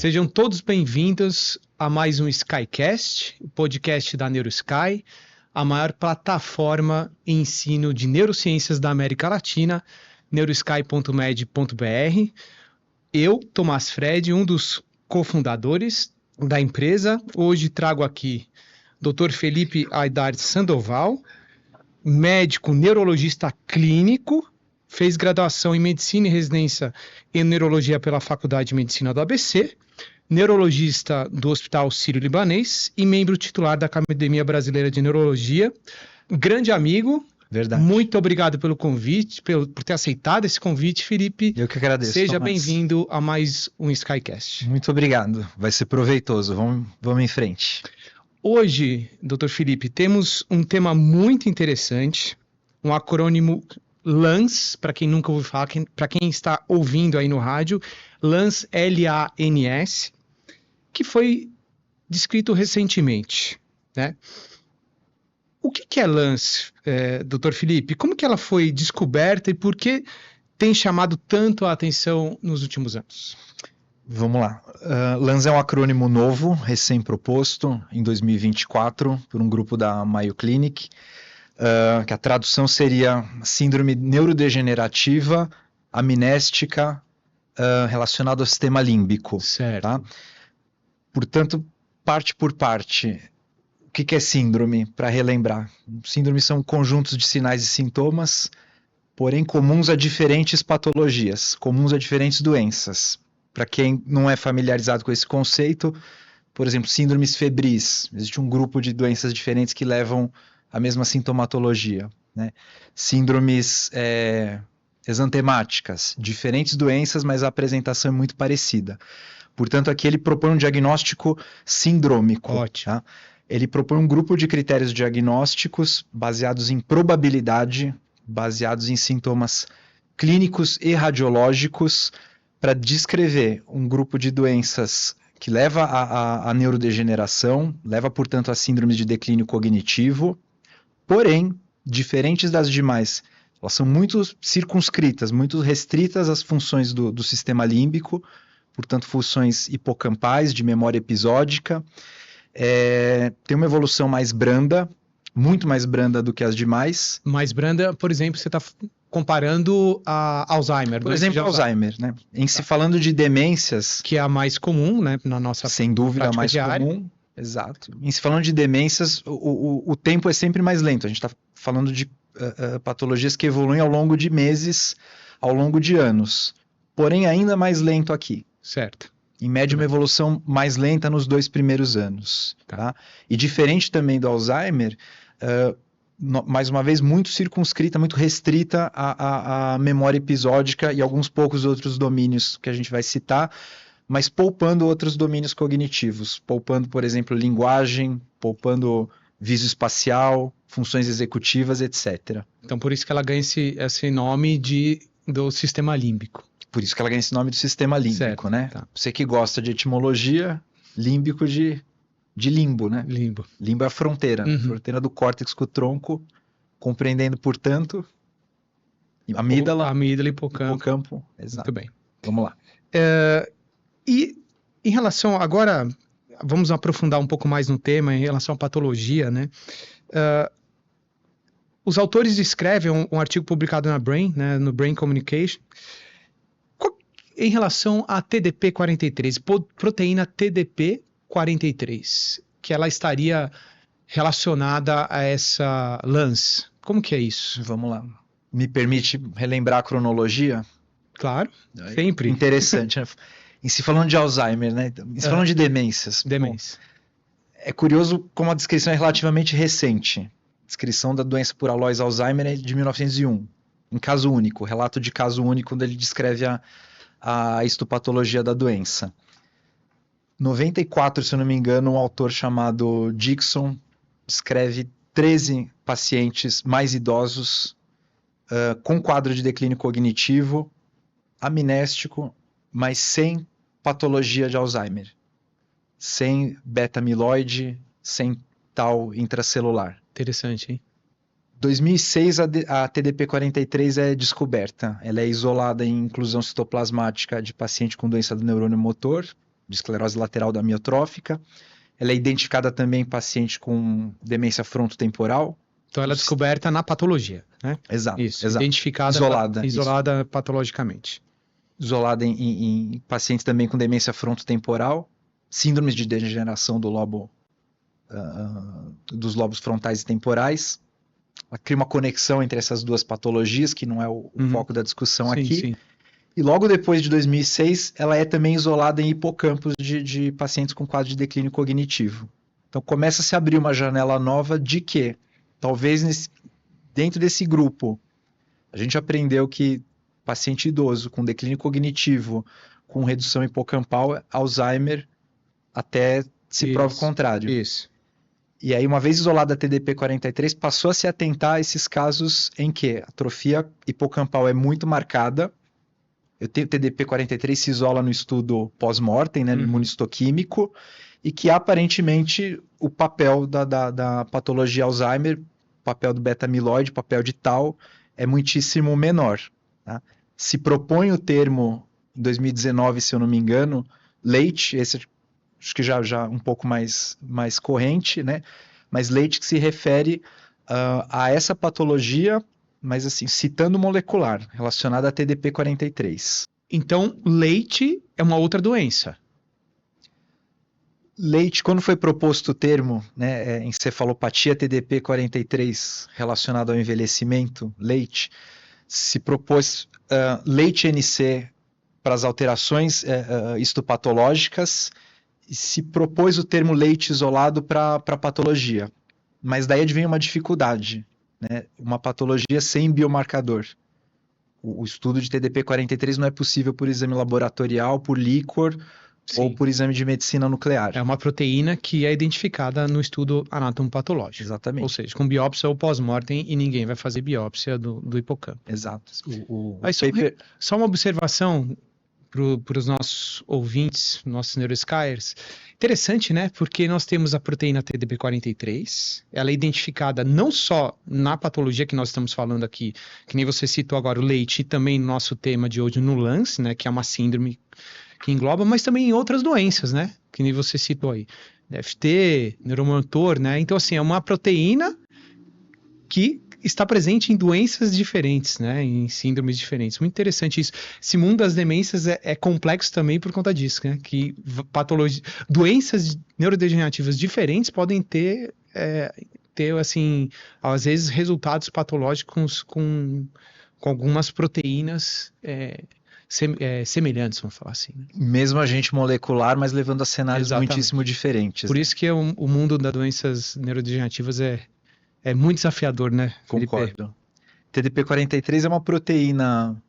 Sejam todos bem-vindos a mais um SkyCast, o podcast da NeuroSky, a maior plataforma em ensino de neurociências da América Latina, neurosky.med.br. Eu, Tomás Fred, um dos cofundadores da empresa, hoje trago aqui Dr. Felipe Aidar Sandoval, médico neurologista clínico, fez graduação em Medicina e residência em Neurologia pela Faculdade de Medicina do ABC, neurologista do Hospital Sírio-Libanês e membro titular da Academia Brasileira de Neurologia. Grande amigo. Verdade. Muito obrigado pelo convite, por ter aceitado esse convite, Felipe. Eu que agradeço, Seja Tomás. bem-vindo a mais um SkyCast. Muito obrigado. Vai ser proveitoso. Vamos em frente. Hoje, Dr. Felipe, temos um tema muito interessante, um acrônimo LANS, para quem nunca ouviu falar, para quem está ouvindo aí no rádio, LANS, L-A-N-S, que foi descrito recentemente, né? O que é LANS, Dr. Felipe? Como que ela foi descoberta e por que tem chamado tanto a atenção nos últimos anos? Vamos lá. LANS é um acrônimo novo, recém-proposto, em 2024, por um grupo da Mayo Clinic, que a tradução seria Síndrome Neurodegenerativa Amnéstica relacionada ao sistema límbico. Certo. Tá? Portanto, parte por parte. O que é síndrome? Para relembrar. Síndromes são conjuntos de sinais e sintomas, porém comuns a diferentes patologias, comuns a diferentes doenças. Para quem não é familiarizado com esse conceito, por exemplo, síndromes febris. Existe um grupo de doenças diferentes que levam a mesma sintomatologia, né? Síndromes exantemáticas, diferentes doenças, mas a apresentação é muito parecida. Portanto, aqui ele propõe um diagnóstico sindrômico. Ótimo. Tá? Ele propõe um grupo de critérios diagnósticos baseados em probabilidade, baseados em sintomas clínicos e radiológicos, para descrever um grupo de doenças que leva à neurodegeneração, leva, portanto, a síndromes de declínio cognitivo, porém, diferentes das demais, elas são muito circunscritas, muito restritas às funções do sistema límbico, portanto, funções hipocampais, de memória episódica, tem uma evolução mais branda, muito mais branda do que as demais. Mais branda, por exemplo, você está comparando a Alzheimer. Por exemplo, Alzheimer, né? Em se falando de demências... Que é a mais comum, né, na nossa sem dúvida, a mais diária. comum. Exato. Em se falando de demências, o tempo é sempre mais lento. A gente está falando de patologias que evoluem ao longo de meses, ao longo de anos. Porém, ainda mais lento aqui. Certo. Em média, uma evolução mais lenta nos 2 primeiros anos. Tá? E diferente também do Alzheimer, mais uma vez, muito circunscrita, muito restrita à memória episódica e alguns poucos outros domínios que a gente vai citar, mas poupando outros domínios cognitivos, poupando, por exemplo, linguagem, poupando visoespacial, funções executivas, etc. Então, por isso que ela ganha esse nome do sistema límbico. Por isso que ela ganha esse nome do sistema límbico, certo, né? Tá. Você que gosta de etimologia, límbico de limbo, né? Limbo. Limbo é a fronteira, fronteira do córtex com o tronco, compreendendo, portanto, amígdala, amígdala e hipocampo. Exato. Muito bem. Vamos lá. E em relação, agora, vamos aprofundar um pouco mais no tema, em relação à patologia, né? Os autores descrevem um artigo publicado na Brain, né, no Brain Communication, em relação à TDP-43, proteína TDP-43, que ela estaria relacionada a essa LANS. Como que é isso? Vamos lá. Me permite relembrar a cronologia? Claro, sempre. Interessante, né? E se falando de Alzheimer, né? E se falando de demências. Demência. Bom, é curioso como a descrição é relativamente recente. A descrição da doença por Alois Alzheimer é de 1901, em caso único, relato de caso único, onde ele descreve a histopatologia da doença. 94, se eu não me engano, um autor chamado Dixon descreve 13 pacientes mais idosos com quadro de declínio cognitivo, amnéstico, mas sem patologia de Alzheimer, sem beta-amiloide, sem tal intracelular. Interessante, hein? 2006, a TDP-43 é descoberta. Ela é isolada em inclusão citoplasmática de paciente com doença do neurônio motor, de esclerose lateral da amiotrófica. Ela é identificada também em paciente com demência frontotemporal. Então ela é descoberta na patologia, né? Exato. Isso, exato. identificada, isolada patologicamente. Isolada em pacientes também com demência frontotemporal, síndromes de degeneração do lobo, dos lobos frontais e temporais. Ela cria uma conexão entre essas duas patologias, que não é o foco da discussão aqui. Sim. E logo depois de 2006, ela é também isolada em hipocampos de pacientes com quadro de declínio cognitivo. Então começa a se abrir uma janela nova de que, talvez dentro desse grupo, a gente aprendeu que paciente idoso com declínio cognitivo, com redução hipocampal, Alzheimer, até se prova o contrário. Isso. E aí, uma vez isolada a TDP-43, passou a se atentar a esses casos em que a atrofia hipocampal é muito marcada. Eu tenho TDP-43 se isola no estudo pós-mortem, né, no imunistoquímico, e que aparentemente o papel da patologia Alzheimer, papel do beta-amiloide, papel de tau, é muitíssimo menor. Tá? Se propõe o termo, em 2019, se eu não me engano, Leite, esse acho que já um pouco mais corrente, né? Mas Leite que se refere a essa patologia, mas assim, citando molecular, relacionada a TDP-43. Então, Leite é uma outra doença. Leite, quando foi proposto o termo, né, encefalopatia TDP-43 relacionado ao envelhecimento, Leite, se propôs Leite-NC para as alterações histopatológicas e se propôs o termo Leite isolado para patologia. Mas daí advém uma dificuldade, né? Uma patologia sem biomarcador. O estudo de TDP-43 não é possível por exame laboratorial, por líquor, sim, ou por exame de medicina nuclear. É uma proteína que é identificada no estudo anatomopatológico. Exatamente. Ou seja, com biópsia ou pós-mortem e ninguém vai fazer biópsia do hipocampo. Exato. Só uma observação para os nossos ouvintes, nossos neuroskiers. Interessante, né? Porque nós temos a proteína TDP-43, ela é identificada não só na patologia que nós estamos falando aqui, que nem você citou agora o Leite, e também no nosso tema de hoje no LANS, né? Que é uma síndrome que engloba, mas também em outras doenças, né? Que nem você citou aí. DFT, neuromotor, né? Então, assim, é uma proteína que está presente em doenças diferentes, né? Em síndromes diferentes. Muito interessante isso. Esse mundo das demências é complexo também por conta disso, né? Que doenças neurodegenerativas diferentes podem ter, assim, às vezes, resultados patológicos com algumas proteínas semelhantes, vamos falar assim. Né? Mesmo agente molecular, mas levando a cenários muitíssimo diferentes. Por isso que o mundo das doenças neurodegenerativas é muito desafiador, né, Felipe? Concordo. TDP-43 é uma proteína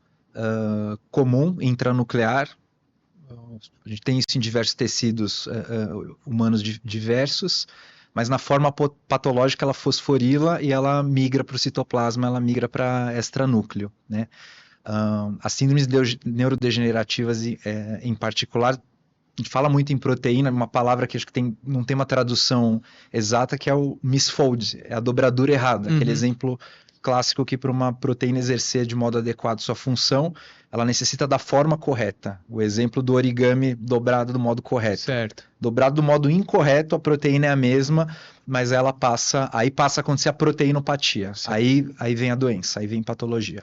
comum, intranuclear. A gente tem isso em diversos tecidos humanos diversos, mas na forma patológica ela fosforila e ela migra para o citoplasma, ela migra para extranúcleo, né? As síndromes neurodegenerativas em particular, a gente fala muito em proteína, uma palavra que acho que não tem uma tradução exata, que é o misfold, é a dobradura errada, aquele exemplo clássico que para uma proteína exercer de modo adequado sua função, ela necessita da forma correta. O exemplo do origami dobrado do modo correto. Certo. Dobrado do modo incorreto, a proteína é a mesma, mas ela passa a acontecer a proteinopatia. Aí vem a doença, aí vem patologia.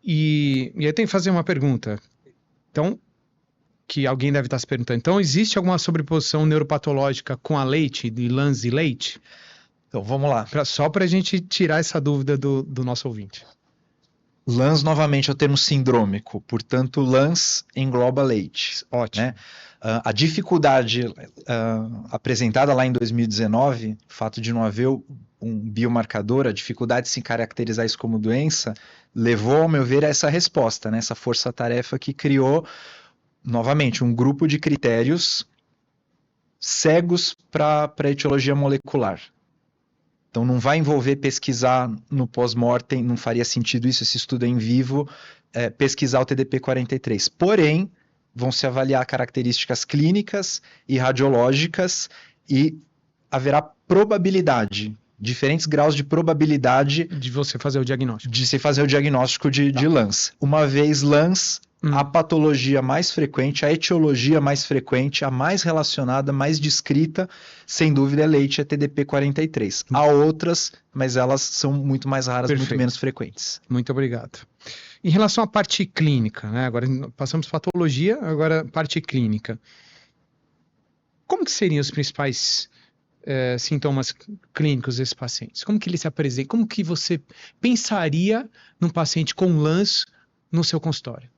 E eu tenho que fazer uma pergunta. Então, que alguém deve estar se perguntando. Então, existe alguma sobreposição neuropatológica com a Leite, de LANS e Leite? Então, vamos lá. Só para a gente tirar essa dúvida do nosso ouvinte. LANS, novamente, é o termo sindrômico. Portanto, LANS engloba Leite. Ótimo. Né? A dificuldade apresentada lá em 2019, o fato de não haver um biomarcador, a dificuldade de se caracterizar isso como doença, levou, ao meu ver, a essa resposta, né? Essa força-tarefa que criou, novamente, um grupo de critérios cegos para a etiologia molecular. Então, não vai envolver pesquisar no pós-mortem, não faria sentido isso, esse estudo é em vivo, pesquisar o TDP-43. Porém, vão se avaliar características clínicas e radiológicas e haverá probabilidade, diferentes graus de probabilidade de você fazer o diagnóstico. De se fazer o diagnóstico de LANS. Uma vez LANS, A patologia mais frequente, a etiologia mais frequente, a mais relacionada, mais descrita, sem dúvida é leite, é TDP-43. Há outras, mas elas são muito mais raras, muito Perfeito. menos frequentes. Muito obrigado. Em relação à parte clínica, né? Agora passamos patologia, agora parte clínica. Como que seriam os principais sintomas clínicos desses pacientes? Como que ele se apresenta? Como que você pensaria num paciente com LANS no seu consultório?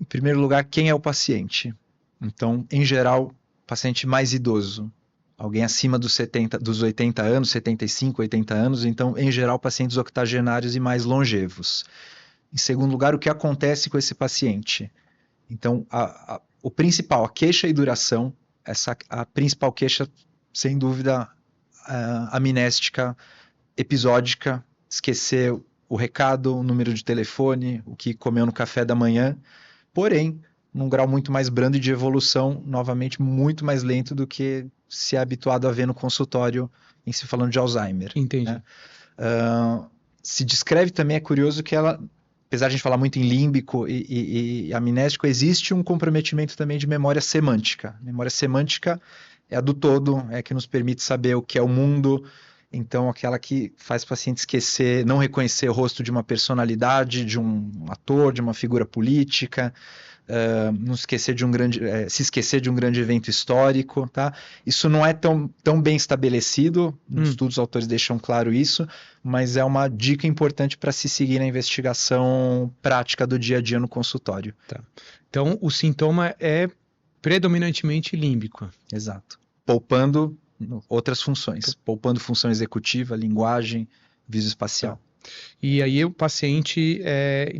Em primeiro lugar, quem é o paciente? Então, em geral, paciente mais idoso. Alguém acima dos 80 anos, 75, 80 anos. Então, em geral, pacientes octogenários e mais longevos. Em segundo lugar, o que acontece com esse paciente? Então, o principal, a queixa e duração. A principal queixa, sem dúvida, amnéstica, episódica, esquecer o recado, o número de telefone, o que comeu no café da manhã. Porém, num grau muito mais brando e de evolução, novamente, muito mais lento do que se é habituado a ver no consultório em se falando de Alzheimer. Entendi. Né? Se descreve também, é curioso que ela, apesar de a gente falar muito em límbico e amnésico, existe um comprometimento também de memória semântica. Memória semântica é a do todo, é a que nos permite saber o que é o mundo. Então, aquela que faz o paciente esquecer, não reconhecer o rosto de uma personalidade, de um ator, de uma figura política, não esquecer de se esquecer de um grande evento histórico, tá? Isso não é tão bem estabelecido, nos estudos os autores deixam claro isso, mas é uma dica importante para se seguir na investigação prática do dia a dia no consultório. Tá. Então, o sintoma é predominantemente límbico. Exato. Poupando outras funções, poupando função executiva, linguagem, visoespacial. E aí o paciente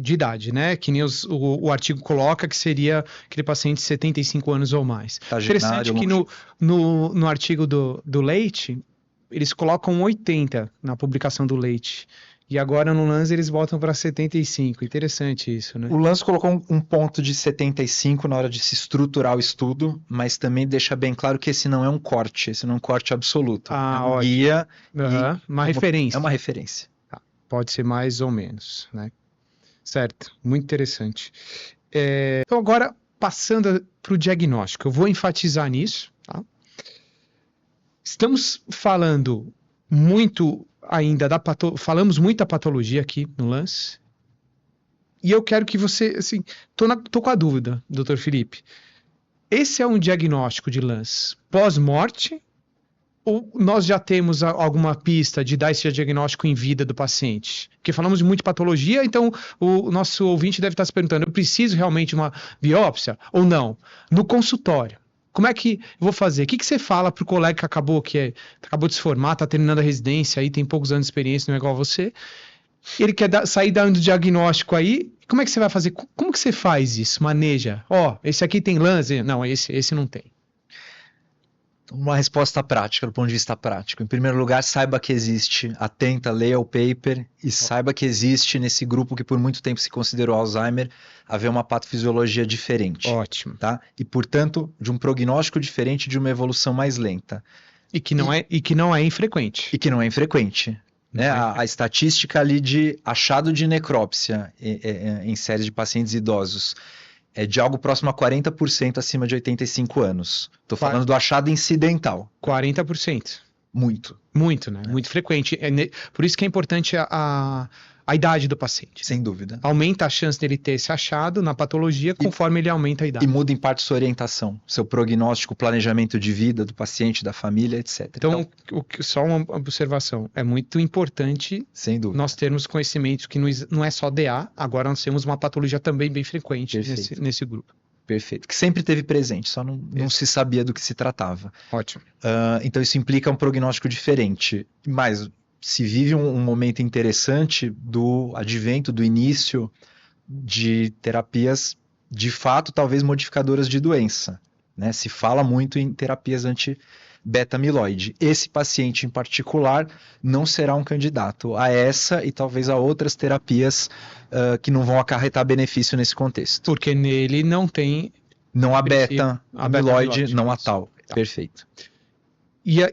de idade, né? Que nem o artigo coloca que seria aquele paciente de 75 anos ou mais. Interessante que no artigo do Leite, eles colocam 80 na publicação do Leite. E agora no LANS eles botam para 75. Interessante isso, né? O LANS colocou um ponto de 75 na hora de se estruturar o estudo, mas também deixa bem claro que esse não é um corte, esse não é um corte absoluto. É um guia. Uma referência. É uma referência. Tá. Pode ser mais ou menos, né? Certo, muito interessante. Então agora, passando para o diagnóstico, eu vou enfatizar nisso, tá? Estamos falando muito ainda falamos muito da patologia aqui no LANS, e eu quero que você, assim, tô com a dúvida, Dr. Felipe, esse é um diagnóstico de LANS pós-morte, ou nós já temos alguma pista de dar esse diagnóstico em vida do paciente? Porque falamos muito de patologia, então o nosso ouvinte deve estar se perguntando, eu preciso realmente de uma biópsia ou não? No consultório, como é que eu vou fazer? O que você fala pro colega que acabou de se formar, tá terminando a residência aí, tem poucos anos de experiência, não é igual a você? Ele quer sair dando diagnóstico aí, como é que você vai fazer? Como que você faz isso? Maneja? Esse aqui tem LANS? Não, esse não tem. Uma resposta prática, do ponto de vista prático. Em primeiro lugar, saiba que existe, atenta, leia o paper e saiba que existe nesse grupo que por muito tempo se considerou Alzheimer, haver uma patofisiologia diferente. Ótimo. Tá? E, portanto, de um prognóstico diferente, de uma evolução mais lenta. E que não é infrequente. E que não é infrequente. Né? A estatística ali de achado de necrópsia em séries de pacientes idosos é de algo próximo a 40% acima de 85 anos. Estou falando do achado incidental. 40%. Muito. Muito, né? Muito frequente. Por isso que é importante a idade do paciente. Sem dúvida. Aumenta a chance dele ter esse achado na patologia conforme ele aumenta a idade. E muda em parte sua orientação, seu prognóstico, planejamento de vida do paciente, da família, etc. Então, só uma observação. É muito importante sem dúvida, nós termos conhecimento que não é só DA, agora nós temos uma patologia também bem frequente nesse grupo. Perfeito. Que sempre teve presente, só não se sabia do que se tratava. Ótimo. Então isso implica um prognóstico diferente. Mas se vive um momento interessante do advento, do início de terapias, de fato, talvez modificadoras de doença. Né? Se fala muito em terapias anti-beta-amiloide. Esse paciente em particular não será um candidato a essa e talvez a outras terapias que não vão acarretar benefício nesse contexto. Porque nele não tem... Não há beta-amiloide, não há tal. Tá. Perfeito.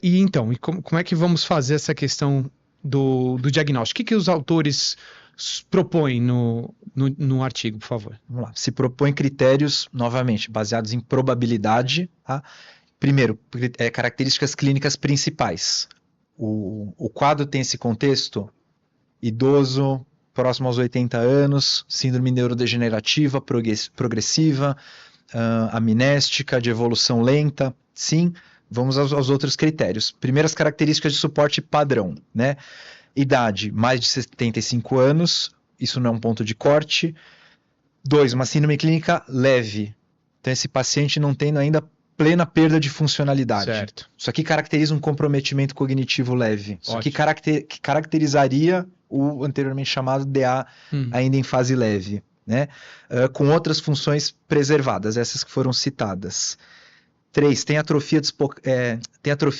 Então, como é que vamos fazer essa questão do diagnóstico? O que os autores propõe no artigo, por favor? Vamos lá. Se propõe critérios, novamente, baseados em probabilidade. Tá? Primeiro, características clínicas principais. O quadro tem esse contexto: idoso, próximo aos 80 anos, síndrome neurodegenerativa, progressiva, amnéstica, de evolução lenta. Sim, vamos aos outros critérios. Primeiras características de suporte padrão, né? Idade, mais de 75 anos, isso não é um ponto de corte. 2, uma síndrome clínica leve. Então, esse paciente não tendo ainda plena perda de funcionalidade. Certo. Isso aqui caracteriza um comprometimento cognitivo leve. Isso aqui Ótimo. caracterizaria o anteriormente chamado DA ainda em fase leve, né? Com outras funções preservadas, essas que foram citadas. 3, tem atrofia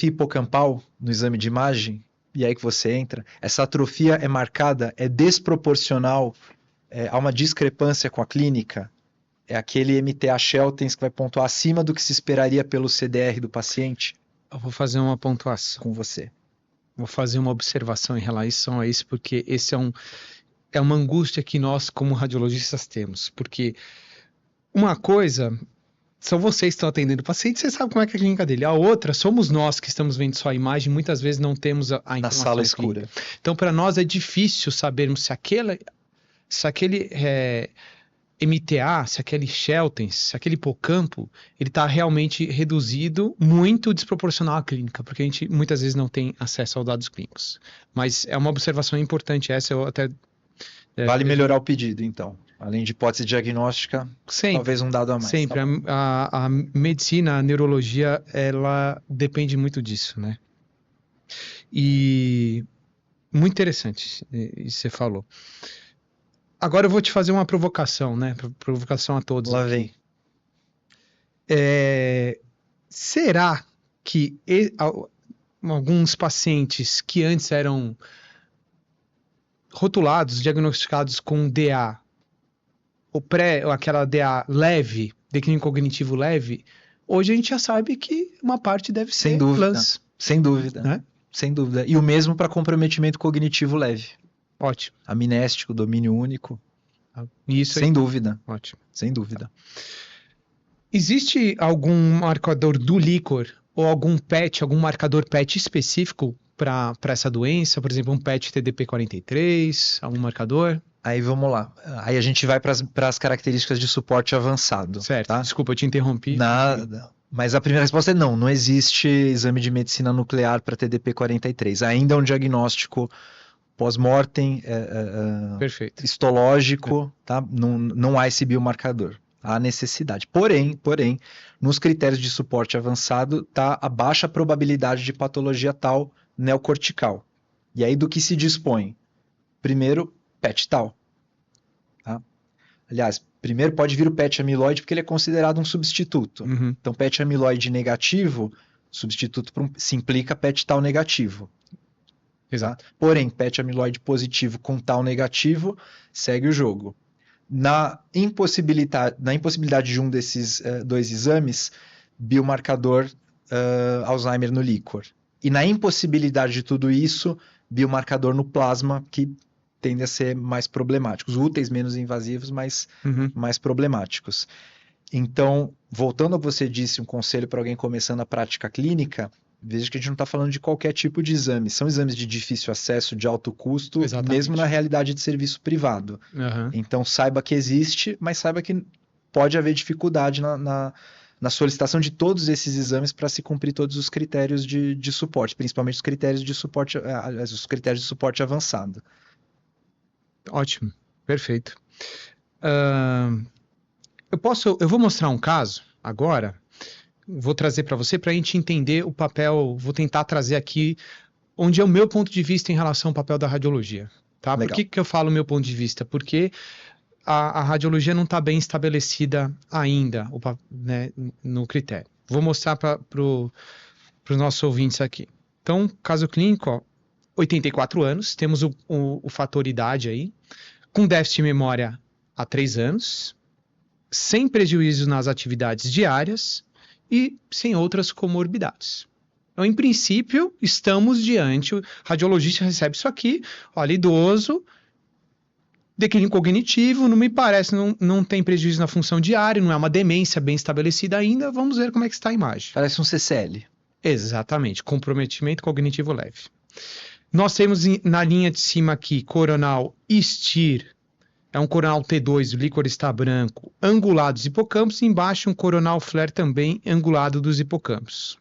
hipocampal no exame de imagem, e aí que você entra. Essa atrofia é marcada, é desproporcional, há uma discrepância com a clínica. É aquele MTA Sheltens que vai pontuar acima do que se esperaria pelo CDR do paciente. Eu vou fazer uma pontuação. Com você. Vou fazer uma observação em relação a isso, porque esse é uma angústia que nós, como radiologistas, temos. Porque uma coisa, são vocês que estão atendendo o paciente, você sabe como é que é a clínica dele. A outra, somos nós que estamos vendo só a imagem, muitas vezes não temos a informação na sala escura. Clínica. Então, para nós é difícil sabermos se aquele MTA, se aquele Sheltens, se aquele hipocampo, ele está realmente reduzido, muito desproporcional à clínica, porque a gente muitas vezes não tem acesso aos dados clínicos. Mas é uma observação importante essa, eu até... Vale melhorar o pedido, então. Além de hipótese diagnóstica, talvez um dado a mais. Sempre. Tá? A medicina, a neurologia, ela depende muito disso, né? E muito interessante isso que você falou. Agora eu vou te fazer uma provocação, né? Provocação a todos. Lá vem. Será que alguns pacientes que antes eram rotulados, diagnosticados com DA, ou aquela DA leve, declínio cognitivo leve, hoje a gente já sabe que uma parte deve ser LANS. Sem dúvida. Né? Sem dúvida. E o mesmo para comprometimento cognitivo leve. Ótimo. Amnéstico, domínio único. Isso sem dúvida. Ótimo. Sem dúvida. Existe algum marcador do líquor ou algum marcador PET específico para essa doença? Por exemplo, um PET TDP-43, algum marcador? Aí vamos lá. Aí a gente vai para as características de suporte avançado. Certo. Tá? Desculpa, eu te interrompi. Nada. Mas a primeira resposta é não. Não existe exame de medicina nuclear para TDP-43. Ainda é um diagnóstico pós-mortem, histológico, tá? Não há esse biomarcador. Há necessidade. Porém, nos critérios de suporte avançado, está a baixa probabilidade de patologia tal neocortical. E aí do que se dispõe? Primeiro, PET tal. Tá? Aliás, primeiro pode vir o PET amiloide porque ele é considerado um substituto. Uhum. Então, PET amiloide negativo, substituto se implica PET tal negativo. Exato. Porém, PET amiloide positivo com tal negativo, segue o jogo. Na impossibilidade de um desses dois exames, biomarcador Alzheimer no líquor. E na impossibilidade de tudo isso, biomarcador no plasma, que tende a ser mais problemáticos. Úteis, menos invasivos, mas mais problemáticos. Então, voltando ao que você disse, um conselho para alguém começando a prática clínica, veja que a gente não está falando de qualquer tipo de exame. São exames de difícil acesso, de alto custo, Exatamente. Mesmo na realidade de serviço privado. Uhum. Então, saiba que existe, mas saiba que pode haver dificuldade na solicitação de todos esses exames para se cumprir todos os critérios de suporte, principalmente os critérios de suporte avançado. Ótimo, perfeito. Eu vou mostrar um caso agora. Vou trazer para você para a gente entender o papel. Vou tentar trazer aqui onde é o meu ponto de vista em relação ao papel da radiologia. Tá? Por que eu falo meu ponto de vista? Porque a radiologia não está bem estabelecida ainda, né, no critério. Vou mostrar para os nossos ouvintes aqui. Então, caso clínico, ó, 84 anos, temos o fator idade aí, com déficit de memória há 3 anos, sem prejuízo nas atividades diárias e sem outras comorbidades. Então, em princípio, estamos diante, o radiologista recebe isso aqui, olha, idoso, Declínio cognitivo, não me parece, não tem prejuízo na função diária, não é uma demência bem estabelecida ainda. Vamos ver como é que está a imagem. Parece um CCL. Exatamente, comprometimento cognitivo leve. Nós temos na linha de cima aqui, coronal STIR, é um coronal T2, o líquor está branco, angulado dos hipocampos, e embaixo um coronal FLAIR também angulado dos hipocampos.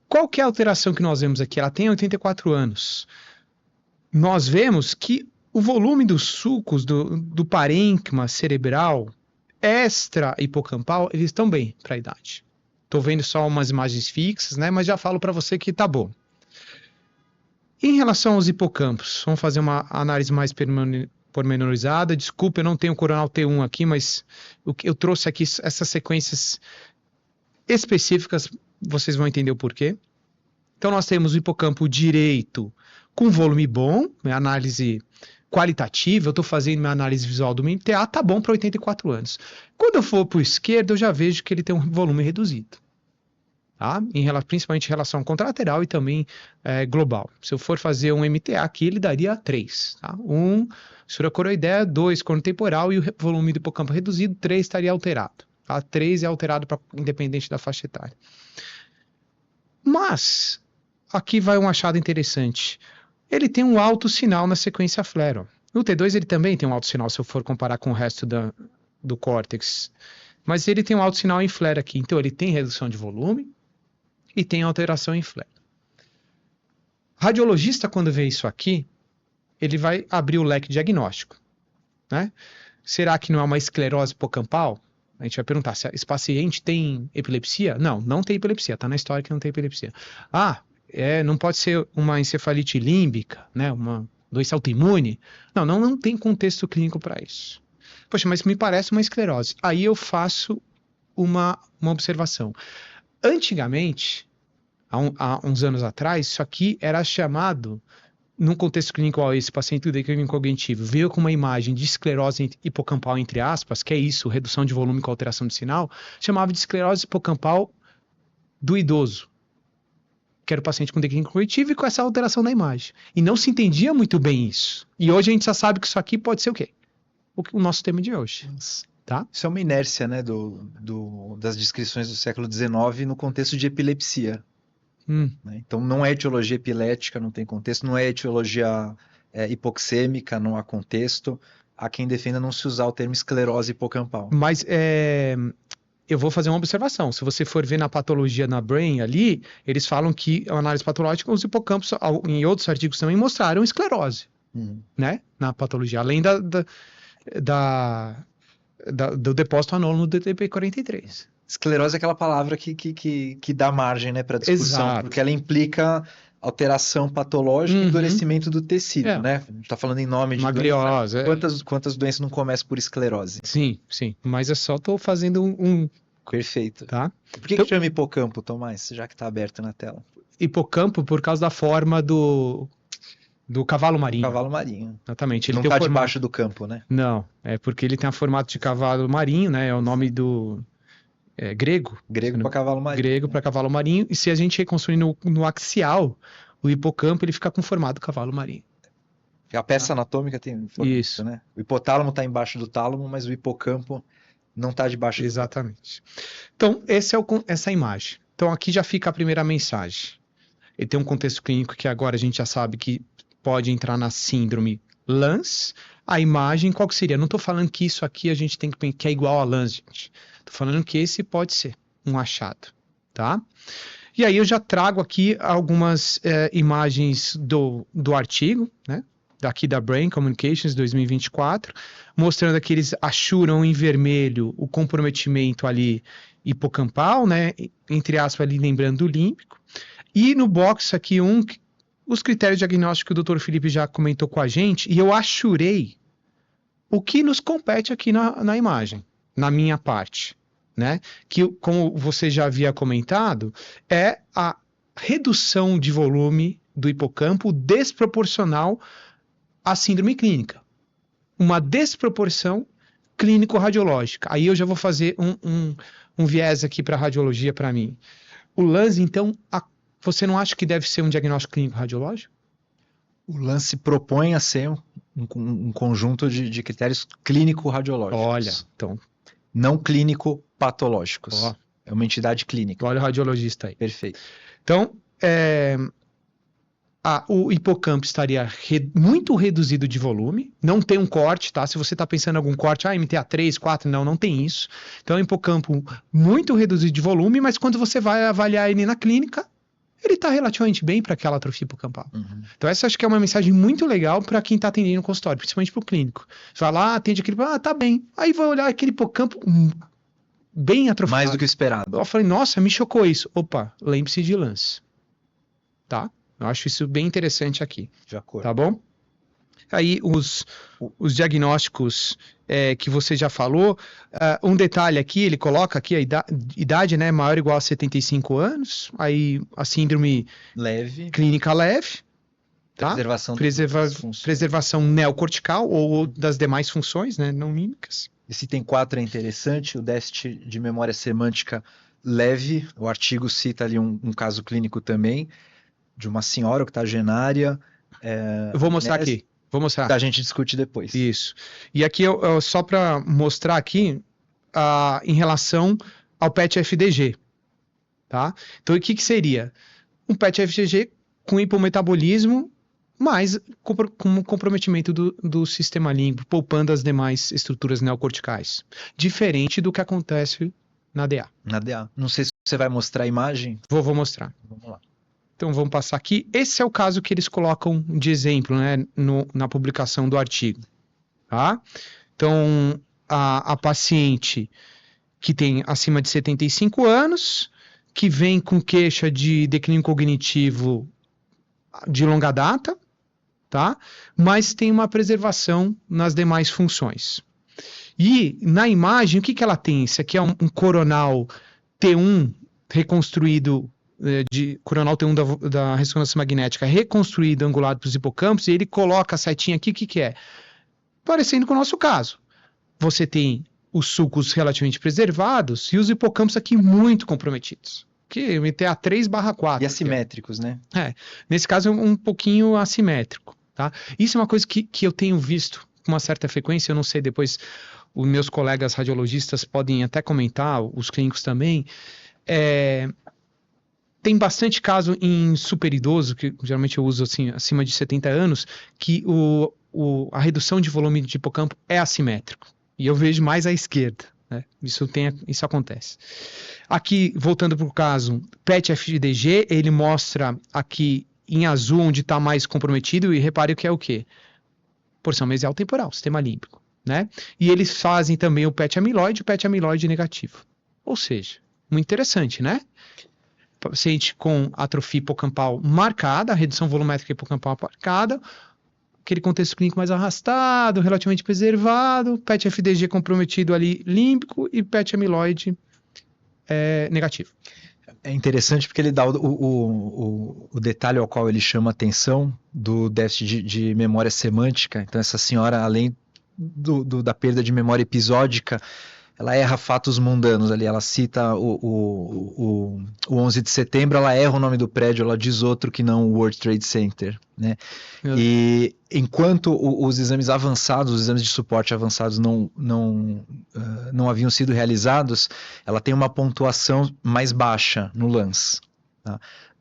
Qual que é a alteração que nós vemos aqui? Ela tem 84 anos. Nós vemos que o volume dos sulcos do parênquima cerebral extra-hipocampal, eles estão bem para a idade. Estou vendo só umas imagens fixas, né? Mas já falo para você que tá bom. Em relação aos hipocampos, vamos fazer uma análise mais pormenorizada. Desculpa, eu não tenho o coronal T1 aqui, mas eu trouxe aqui essas sequências específicas, vocês vão entender o porquê. Então nós temos o hipocampo direito com volume bom, minha análise qualitativa, eu estou fazendo minha análise visual do MTA, tá bom para 84 anos. Quando eu for para o esquerdo, eu já vejo que ele tem um volume reduzido. Tá? Principalmente em relação contralateral e também global. Se eu for fazer um MTA aqui, ele daria 3. Tá? 1, supracoroidea, 2, corno temporal e o volume do hipocampo reduzido, 3 estaria alterado. Tá? 3 é alterado independente da faixa etária. Mas, aqui vai um achado interessante. Ele tem um alto sinal na sequência FLAIR. No T2 ele também tem um alto sinal, se eu for comparar com o resto do córtex. Mas ele tem um alto sinal em FLAIR aqui. Então ele tem redução de volume e tem alteração em FLAIR. Radiologista, quando vê isso aqui, ele vai abrir o leque diagnóstico. Né? Será que não é uma esclerose hipocampal? A gente vai perguntar, se esse paciente tem epilepsia? Não, não tem epilepsia. Está na história que não tem epilepsia. Não pode ser uma encefalite límbica, né? Uma doença autoimune? Não tem contexto clínico para isso. Poxa, mas me parece uma esclerose. Aí eu faço uma observação. Antigamente, há uns anos atrás, isso aqui era chamado, num contexto clínico, esse paciente do declínio cognitivo veio com uma imagem de esclerose hipocampal, entre aspas, que é isso, redução de volume com alteração de sinal, chamava de esclerose hipocampal do idoso, que era o paciente com declínio cognitivo e com essa alteração da imagem. E não se entendia muito bem isso. E hoje a gente já sabe que isso aqui pode ser o quê? O nosso tema de hoje. Tá? Isso é uma inércia, né, das descrições do século XIX no contexto de epilepsia. Né? Então não é etiologia epilética, não tem contexto, não é etiologia hipoxêmica, não há contexto. Há quem defenda não se usar o termo esclerose hipocampal. Mas eu vou fazer uma observação. Se você for ver na patologia na Brain ali, eles falam que a análise patológica, os hipocampos, em outros artigos também mostraram esclerose, né? Na patologia, além do depósito anônimo do DTP43. Esclerose é aquela palavra que dá margem, né, para discussão, Exato. Porque ela implica alteração patológica e endurecimento do tecido, né? A gente está falando em nome de magliose. Quantas doenças não começam por esclerose? Sim. Mas eu só estou fazendo Perfeito. Tá? Por que chama hipocampo, Tomás, já que está aberto na tela? Hipocampo por causa da forma do cavalo marinho. Cavalo marinho. Exatamente. Ele não está debaixo do campo, né? Não, é porque ele tem a formato de cavalo marinho, né? É o nome do... grego. Grego para cavalo marinho. Grego para cavalo marinho. E se a gente reconstruir no axial, o hipocampo ele fica com formato cavalo marinho. A peça anatômica tem isso, né? O hipotálamo está embaixo do tálamo, mas o hipocampo não está debaixo do Exatamente. Então, essa é a imagem. Então, aqui já fica a primeira mensagem. Ele tem um contexto clínico que agora a gente já sabe que pode entrar na síndrome LANS. A imagem, qual que seria? Não estou falando que isso aqui a gente tem que é igual a LANS, gente. Estou falando que esse pode ser um achado, tá? E aí eu já trago aqui algumas imagens do artigo, né? Daqui da Brain Communications 2024, mostrando que eles achuram em vermelho o comprometimento ali hipocampal, né? Entre aspas ali lembrando do límbico. E no box aqui os critérios diagnósticos que o Dr. Felipe já comentou com a gente, e eu achurei o que nos compete aqui na imagem, na minha parte, né? Que, como você já havia comentado, é a redução de volume do hipocampo desproporcional à síndrome clínica. Uma desproporção clínico-radiológica. Aí eu já vou fazer um viés aqui para radiologia para mim. O LANS, então, você não acha que deve ser um diagnóstico clínico radiológico? O LANS se propõe a ser um conjunto de critérios clínico-radiológicos. Olha, então, Não clínico-patológicos. ó, É uma entidade clínica. olha o radiologista aí. Perfeito. Então, o hipocampo estaria muito reduzido de volume, não tem um corte, tá? Se você está pensando em algum corte, MTA3, 4, não tem isso. Então, é um hipocampo muito reduzido de volume, mas quando você vai avaliar ele na clínica, ele está relativamente bem para aquela atrofia hipocampal. Uhum. Então, essa acho que é uma mensagem muito legal para quem está atendendo no consultório, principalmente para o clínico. Você vai lá, atende aquele, tá bem. Aí vai olhar aquele hipocampo bem atrofiado. Mais do que esperado. Eu falei, nossa, me chocou isso. Opa, lembre-se de Lance. Tá? Eu acho isso bem interessante aqui. De acordo. Tá bom? Aí os diagnósticos que você já falou, um detalhe aqui, ele coloca aqui a idade, né, maior ou igual a 75 anos, aí a síndrome leve, clínica leve, tá? Preservação neocortical ou das demais funções, né, não mímicas. Esse item 4 é interessante, o déficit de memória semântica leve, o artigo cita ali um caso clínico também, de uma senhora octogenária. Eu vou mostrar aqui. Vou mostrar. A gente discute depois. Isso. E aqui, só para mostrar aqui, em relação ao PET-FDG. Tá? Então, o que seria? Um PET-FDG com hipometabolismo, mas com comprometimento do sistema límbico, poupando as demais estruturas neocorticais. Diferente do que acontece na DA. Na DA. Não sei se você vai mostrar a imagem. Vou mostrar. Vamos lá. Então vamos passar aqui. Esse é o caso que eles colocam de exemplo, né, na publicação do artigo. Tá? Então, a paciente que tem acima de 75 anos, que vem com queixa de declínio cognitivo de longa data, tá? Mas tem uma preservação nas demais funções. E na imagem, o que ela tem? Isso aqui é um coronal T1 reconstruído, de coronal T1 da ressonância magnética reconstruído, angulado para os hipocampos, e ele coloca a setinha aqui, o que é? Parecendo com o nosso caso. Você tem os sulcos relativamente preservados e os hipocampos aqui muito comprometidos. Que MTA 3/4. E assimétricos, né? Nesse caso, um pouquinho assimétrico. Tá? Isso é uma coisa que eu tenho visto com uma certa frequência, eu não sei, depois os meus colegas radiologistas podem até comentar, os clínicos também. Tem bastante caso em super idoso, que geralmente eu uso assim, acima de 70 anos, que a redução de volume de hipocampo é assimétrico. E eu vejo mais à esquerda. Né? Isso acontece. Aqui, voltando para o caso, PET-FDG, ele mostra aqui em azul onde está mais comprometido, e repare que é o quê? Porção mesial temporal, sistema límbico. Né? E eles fazem também o PET-amiloide e o PET-amiloide negativo. Ou seja, muito interessante, né? Paciente com atrofia hipocampal marcada, redução volumétrica hipocampal marcada, aquele contexto clínico mais arrastado, relativamente preservado, PET-FDG comprometido ali límbico e PET-amiloide negativo. É interessante porque ele dá o detalhe ao qual ele chama atenção do déficit de memória semântica. Então essa senhora, além da perda de memória episódica, ela erra fatos mundanos ali, ela cita o 11 de setembro, ela erra o nome do prédio, ela diz outro que não o World Trade Center, né? E enquanto os exames avançados, os exames de suporte avançados não haviam sido realizados, ela tem uma pontuação mais baixa no Lance. Tá?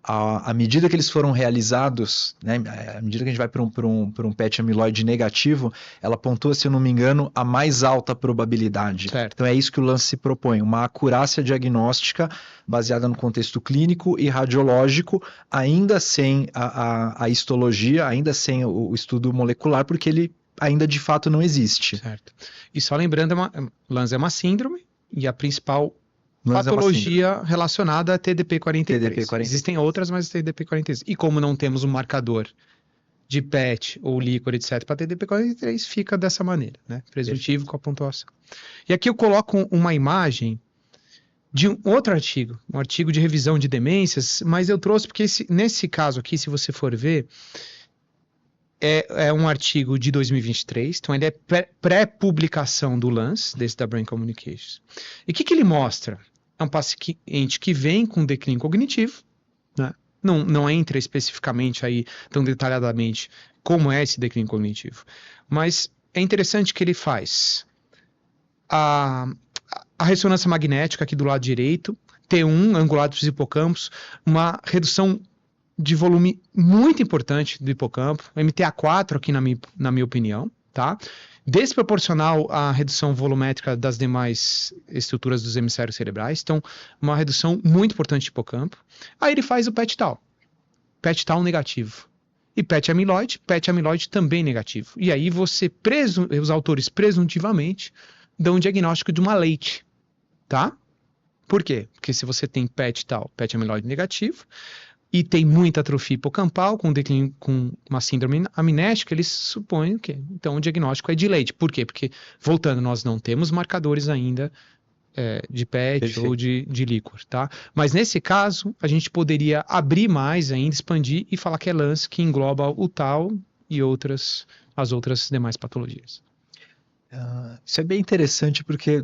À medida que eles foram realizados, né, à medida que a gente vai para um PET amiloide negativo, ela pontua, se eu não me engano, a mais alta probabilidade. Certo. Então é isso que o Lance se propõe, uma acurácia diagnóstica baseada no contexto clínico e radiológico, ainda sem a histologia, ainda sem o estudo molecular, porque ele ainda de fato não existe. Certo. E só lembrando, Lance é uma síndrome e a principal patologia relacionada a TDP-43. Existem outras, mas TDP-43. E como não temos um marcador de PET ou líquor, etc., para TDP-43, fica dessa maneira, né? Presuntivo com a pontuação. E aqui eu coloco uma imagem de um outro artigo, um artigo de revisão de demências, mas eu trouxe porque nesse caso aqui, se você for ver, é um artigo de 2023, então ele é pré-publicação do Lance, desse da Brain Communications. E o que ele mostra? É um paciente que vem com declínio cognitivo, né? não entra especificamente aí tão detalhadamente como é esse declínio cognitivo. Mas é interessante que ele faz a ressonância magnética aqui do lado direito, T1, angulado dos hipocampos, uma redução de volume muito importante do hipocampo, MTA4 aqui na minha opinião, tá? Desproporcional à redução volumétrica das demais estruturas dos hemisférios cerebrais, então uma redução muito importante de hipocampo. Aí ele faz o PET-tau negativo. E PET amiloide também negativo. E aí os autores presuntivamente dão um diagnóstico de uma leite, tá? Por quê? Porque se você tem PET amiloide negativo, e tem muita atrofia hipocampal, com declínio, com uma síndrome amnésica, eles supõem que então o diagnóstico é de leite. Por quê? Porque, voltando, nós não temos marcadores ainda de PET Perfeito. ou de líquor, tá? Mas nesse caso, a gente poderia abrir mais ainda, expandir e falar que é LANS, que engloba o tau e as outras demais patologias. Isso é bem interessante porque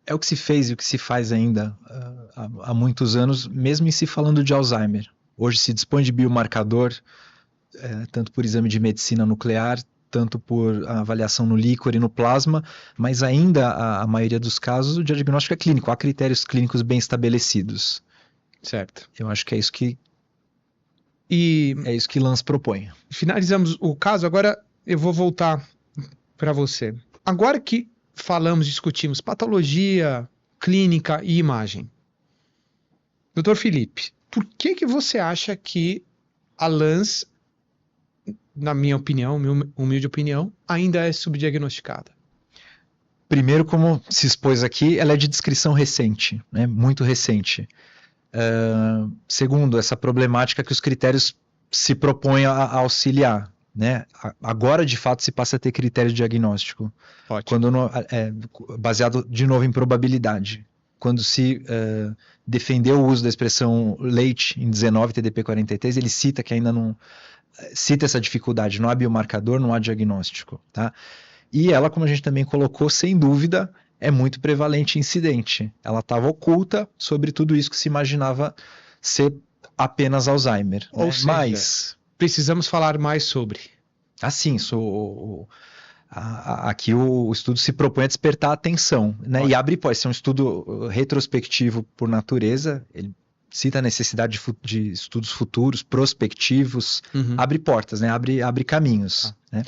é o que se fez e o que se faz ainda há muitos anos, mesmo em se falando de Alzheimer. Hoje se dispõe de biomarcador, tanto por exame de medicina nuclear, tanto por avaliação no líquor e no plasma, mas ainda a maioria dos casos o diagnóstico é clínico, há critérios clínicos bem estabelecidos. Certo. Eu acho que é isso que Lanz propõe. Finalizamos o caso, agora eu vou voltar para você. Agora que discutimos patologia, clínica e imagem. Dr. Felipe, por que você acha que a LANS, na minha opinião, minha humilde opinião, ainda é subdiagnosticada? Primeiro, como se expôs aqui, ela é de descrição recente, né? Muito recente. Segundo, essa problemática que os critérios se propõem a auxiliar, né? Agora, de fato, se passa a ter critério diagnóstico. Ótimo. Baseado, de novo, em probabilidade. Quando se defendeu o uso da expressão leite em 19 TDP-43, ele cita que ainda não... Cita essa dificuldade, não há biomarcador, não há diagnóstico, tá? E ela, como a gente também colocou, sem dúvida, é muito prevalente e incidente. Ela estava oculta sobre tudo isso que se imaginava ser apenas Alzheimer. Ou né? seja, Mas precisamos falar mais sobre. Assim, aqui o estudo se propõe a despertar a atenção, né? E abre, pode ser um estudo retrospectivo por natureza, ele cita a necessidade de estudos futuros, prospectivos, abre portas, né? Abre caminhos. Né?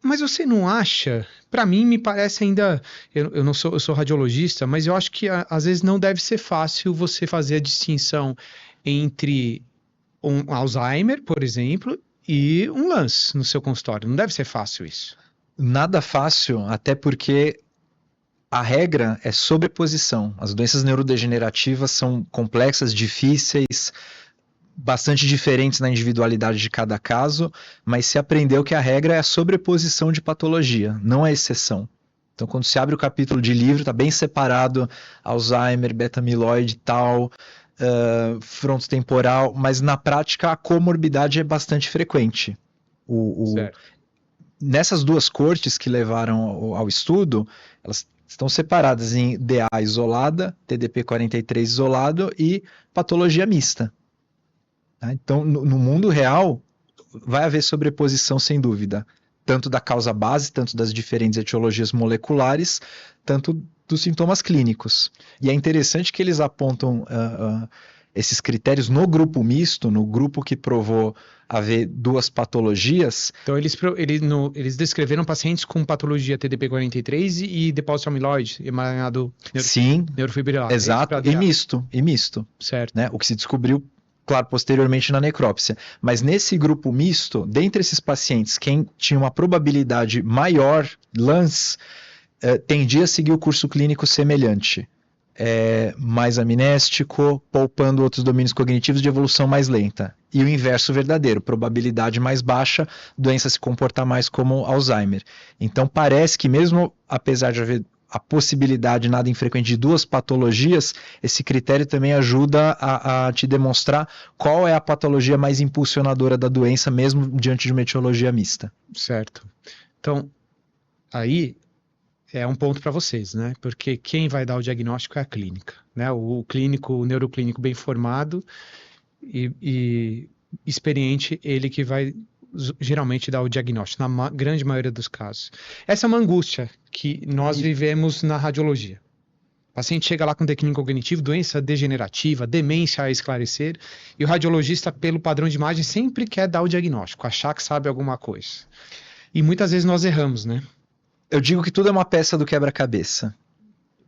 Mas você não acha? Para mim, me parece ainda. Eu sou radiologista, mas eu acho que às vezes não deve ser fácil você fazer a distinção entre um Alzheimer, por exemplo, e um LANS no seu consultório. Não deve ser fácil isso. Nada fácil, até porque a regra é sobreposição. As doenças neurodegenerativas são complexas, difíceis, bastante diferentes na individualidade de cada caso, mas se aprendeu que a regra é a sobreposição de patologia, não a exceção. Então, quando se abre o capítulo de livro, está bem separado Alzheimer, beta-amiloide, tal, frontotemporal, mas na prática a comorbidade é bastante frequente. Nessas duas cortes que levaram ao estudo, elas estão separadas em DA isolada, TDP-43 isolado e patologia mista. Tá? Então, no mundo real, vai haver sobreposição sem dúvida, tanto da causa base, tanto das diferentes etiologias moleculares, tanto dos sintomas clínicos. E é interessante que eles apontam esses critérios no grupo misto, no grupo que provou haver duas patologias. Então, eles descreveram pacientes com patologia TDP-43 e depósito amiloide, emaranhado neurofibrilar. Exato, e misto. Certo. Né? O que se descobriu, claro, posteriormente na necrópsia. Mas nesse grupo misto, dentre esses pacientes, quem tinha uma probabilidade maior, LANS, tendia a seguir o curso clínico semelhante. Mais amnéstico, poupando outros domínios cognitivos de evolução mais lenta. E o inverso verdadeiro, probabilidade mais baixa, doença se comportar mais como Alzheimer. Então parece que mesmo apesar de haver a possibilidade nada infrequente de duas patologias, esse critério também ajuda a te demonstrar qual é a patologia mais impulsionadora da doença, mesmo diante de uma etiologia mista. Certo. Então, aí é um ponto para vocês, né? Porque quem vai dar o diagnóstico é a clínica, né? O neuroclínico bem formado e experiente, ele que vai geralmente dar o diagnóstico, na grande maioria dos casos. Essa é uma angústia que nós vivemos na radiologia. O paciente chega lá com declínio cognitivo, doença degenerativa, demência a esclarecer, e o radiologista, pelo padrão de imagem, sempre quer dar o diagnóstico, achar que sabe alguma coisa. E muitas vezes nós erramos, né? Eu digo que tudo é uma peça do quebra-cabeça.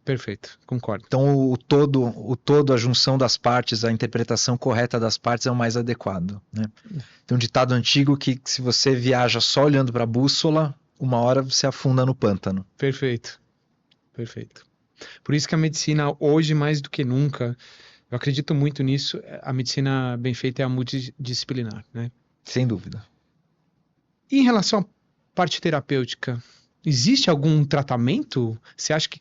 Perfeito, concordo. Então o todo, a junção das partes, a interpretação correta das partes é o mais adequado, né? Tem um ditado antigo que se você viaja só olhando para a bússola, uma hora você afunda no pântano. Perfeito, perfeito. Por isso que a medicina hoje, mais do que nunca, eu acredito muito nisso, a medicina bem feita é a multidisciplinar, né? Sem dúvida. E em relação à parte terapêutica, existe algum tratamento? Você acha que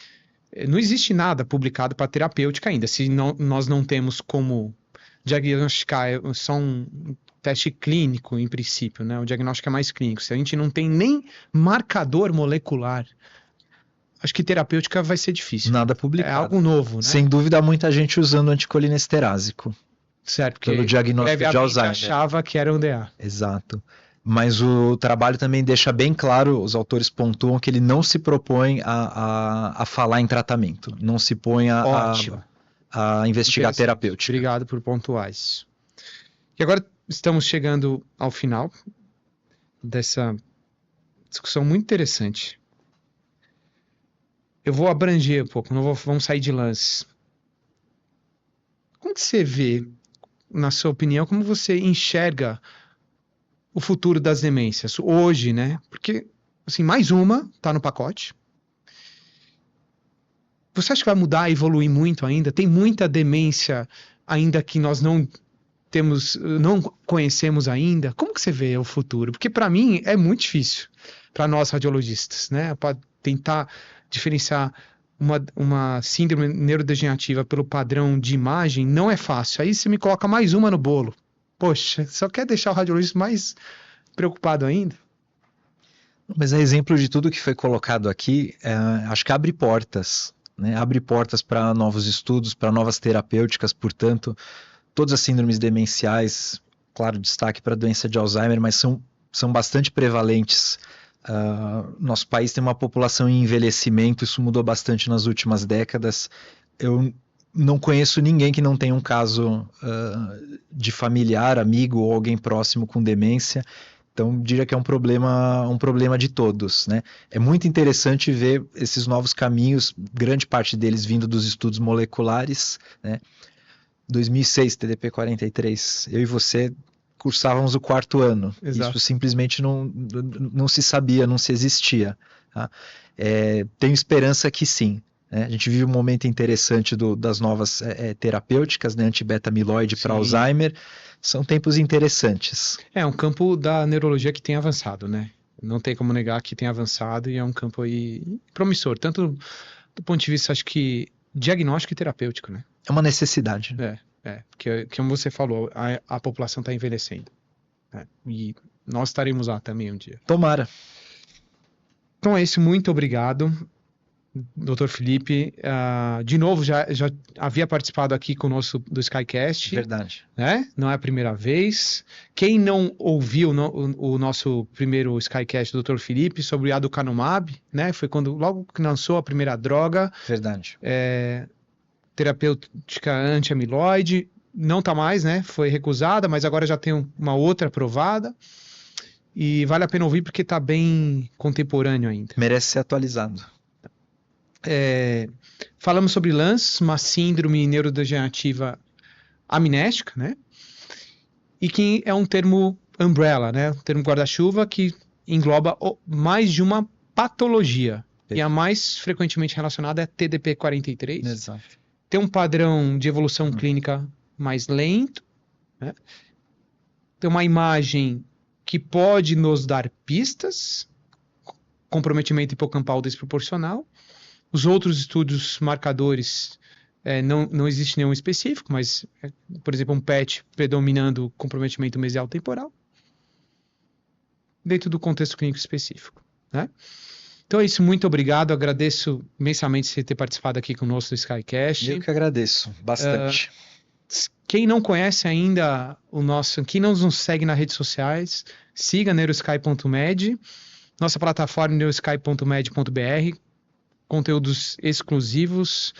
não existe nada publicado para terapêutica ainda, se nós não temos como diagnosticar, é só um teste clínico, em princípio, né? O diagnóstico é mais clínico. Se a gente não tem nem marcador molecular, acho que terapêutica vai ser difícil. Nada publicado. É algo novo, né? Sem dúvida, há muita gente usando anticolinesterásico. Certo, porque pelo diagnóstico de Alzheimer. achava que era um DA. Exato. Mas o trabalho também deixa bem claro, os autores pontuam que ele não se propõe a falar em tratamento, não se põe a investigar terapêutica. Obrigado por pontuar isso. E agora estamos chegando ao final dessa discussão muito interessante. Eu vou abranger um pouco, vamos sair de lances. Como que você vê, na sua opinião, como você enxerga o futuro das demências hoje, né? Porque, assim, mais uma tá no pacote. Você acha que vai mudar, evoluir muito ainda? Tem muita demência ainda que nós não conhecemos ainda. Como que você vê o futuro? Porque para mim é muito difícil, para nós radiologistas, né? Para tentar diferenciar uma síndrome neurodegenerativa pelo padrão de imagem não é fácil. Aí você me coloca mais uma no bolo. Poxa, só quer deixar o radiologista mais preocupado ainda? Mas é exemplo de tudo que foi colocado aqui, acho que abre portas, né? Abre portas para novos estudos, para novas terapêuticas, portanto, todas as síndromes demenciais, claro, destaque para a doença de Alzheimer, mas são bastante prevalentes. Nosso país tem uma população em envelhecimento, isso mudou bastante nas últimas décadas. Eu não conheço ninguém que não tenha um caso de familiar, amigo ou alguém próximo com demência. Então, diria que é um problema de todos, né? É muito interessante ver esses novos caminhos, grande parte deles vindo dos estudos moleculares, né? 2006, TDP-43, eu e você cursávamos o 4º ano. Exato. Isso simplesmente não se sabia, não se existia. Tá? Tenho esperança que sim. A gente vive um momento interessante das novas terapêuticas, né, anti-beta-amiloide para Alzheimer, são tempos interessantes. É um campo da neurologia que tem avançado, né? Não tem como negar que tem avançado e é um campo aí promissor, tanto do ponto de vista, acho que, diagnóstico e terapêutico, né? É uma necessidade. Porque, como você falou, a população está envelhecendo. Né? E nós estaremos lá também um dia. Tomara. Então é isso, muito obrigado. Dr. Felipe, de novo, já havia participado aqui conosco do Skycast. Verdade. Né? Não é a primeira vez. Quem não ouviu o nosso primeiro Skycast do Dr. Felipe sobre o aducanumab, né? Foi logo que lançou a primeira droga. Verdade. Terapêutica anti-amiloide. Não está mais, né? Foi recusada, mas agora já tem uma outra aprovada. E vale a pena ouvir porque está bem contemporâneo ainda. Merece ser atualizado. Falamos sobre LANS, uma síndrome neurodegenerativa amnéstica, né? E que é um termo umbrella, né? Um termo guarda-chuva que engloba mais de uma patologia. Perfeito. E a mais frequentemente relacionada é TDP-43. Exato. Tem um padrão de evolução clínica mais lento, né? Tem uma imagem que pode nos dar pistas, comprometimento hipocampal desproporcional. Os outros estudos marcadores, não existe nenhum específico, mas, por exemplo, um PET predominando comprometimento mesial temporal, dentro do contexto clínico específico. Né? Então é isso, muito obrigado, agradeço imensamente você ter participado aqui conosco do Skycast. Eu que agradeço, bastante. Quem não conhece ainda quem não nos segue nas redes sociais, siga neurosky.med, nossa plataforma neurosky.med.br, conteúdos exclusivos,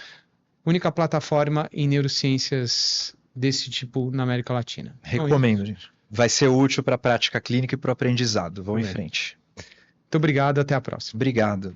única plataforma em neurociências desse tipo na América Latina. Recomendo, gente. Vai ser útil para a prática clínica e para o aprendizado. Vamos em frente. Muito obrigado, até a próxima. Obrigado.